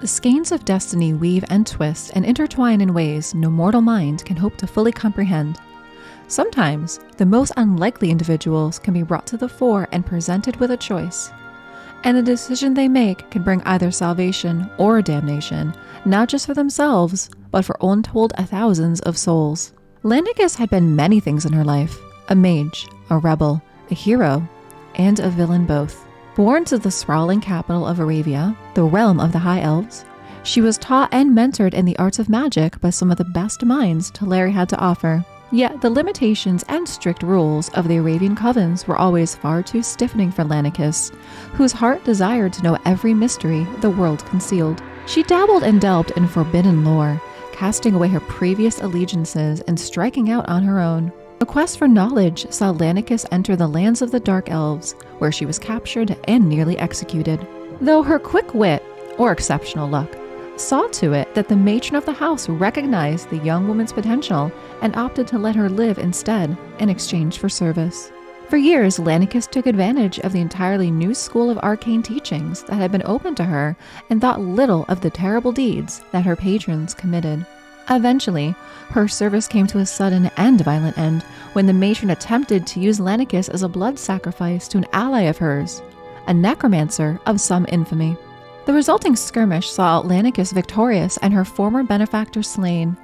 The skeins of destiny weave and twist and intertwine in ways no mortal mind can hope to fully comprehend. Sometimes, the most unlikely individuals can be brought to the fore and presented with a choice. And the decision they make can bring either salvation or damnation, not just for themselves, but for untold thousands of souls. Lanakis had been many things in her life: a mage, a rebel, a hero, and a villain both. Born to the sprawling capital of Aravia, the realm of the High Elves, she was taught and mentored in the arts of magic by some of the best minds Teleri had to offer. Yet the limitations and strict rules of the Arabian covens were always far too stiffening for Lanakis, whose heart desired to know every mystery the world concealed. She dabbled and delved in forbidden lore, casting away her previous allegiances and striking out on her own. A quest for knowledge saw Lanakis enter the lands of the Dark Elves, where she was captured and nearly executed. Though her quick wit, or exceptional luck, saw to it that the matron of the house recognized the young woman's potential and opted to let her live instead in exchange for service. For years, Lanakis took advantage of the entirely new school of arcane teachings that had been open to her and thought little of the terrible deeds that her patrons committed. Eventually, her service came to a sudden and violent end when the matron attempted to use Lanakis as a blood sacrifice to an ally of hers, a necromancer of some infamy. The resulting skirmish saw Lanakis victorious and her former benefactor slain,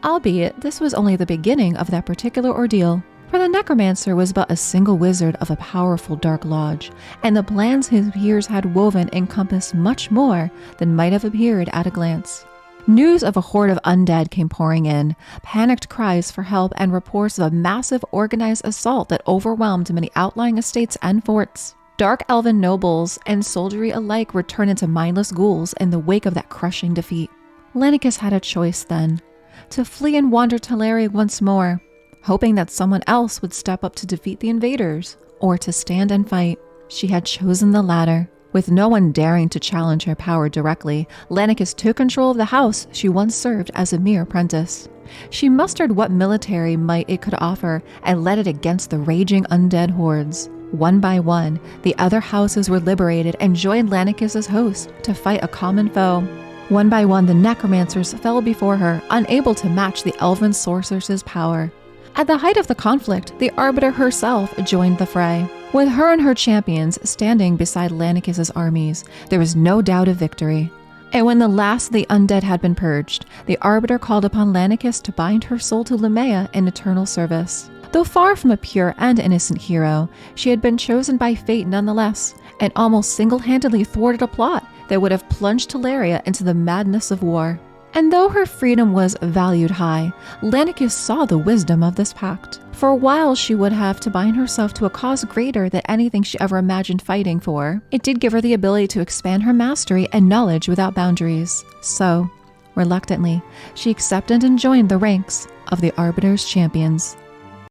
albeit this was only the beginning of that particular ordeal, for the necromancer was but a single wizard of a powerful dark lodge, and the plans his peers had woven encompassed much more than might have appeared at a glance. News of a horde of undead came pouring in, panicked cries for help, and reports of a massive organized assault that overwhelmed many outlying estates and forts. Dark elven nobles and soldiery alike were turned into mindless ghouls in the wake of that crushing defeat. Lanakis had a choice then: to flee and wander Teleri once more, hoping that someone else would step up to defeat the invaders, or to stand and fight. She had chosen the latter. With no one daring to challenge her power directly, Lanakis took control of the house she once served as a mere apprentice. She mustered what military might it could offer and led it against the raging undead hordes. One by one, the other houses were liberated and joined Lanakis as host to fight a common foe. One by one, the necromancers fell before her, unable to match the elven sorceress's power. At the height of the conflict, the Arbiter herself joined the fray. With her and her champions standing beside Lanakis' armies, there was no doubt of victory. And when the last of the undead had been purged, the Arbiter called upon Lanakis to bind her soul to Lumea in eternal service. Though far from a pure and innocent hero, she had been chosen by fate nonetheless, and almost single-handedly thwarted a plot that would have plunged Teleria into the madness of war. And though her freedom was valued high, Lanakis saw the wisdom of this pact. For a while she would have to bind herself to a cause greater than anything she ever imagined fighting for. It did give her the ability to expand her mastery and knowledge without boundaries. So, reluctantly, she accepted and joined the ranks of the Arbiter's champions.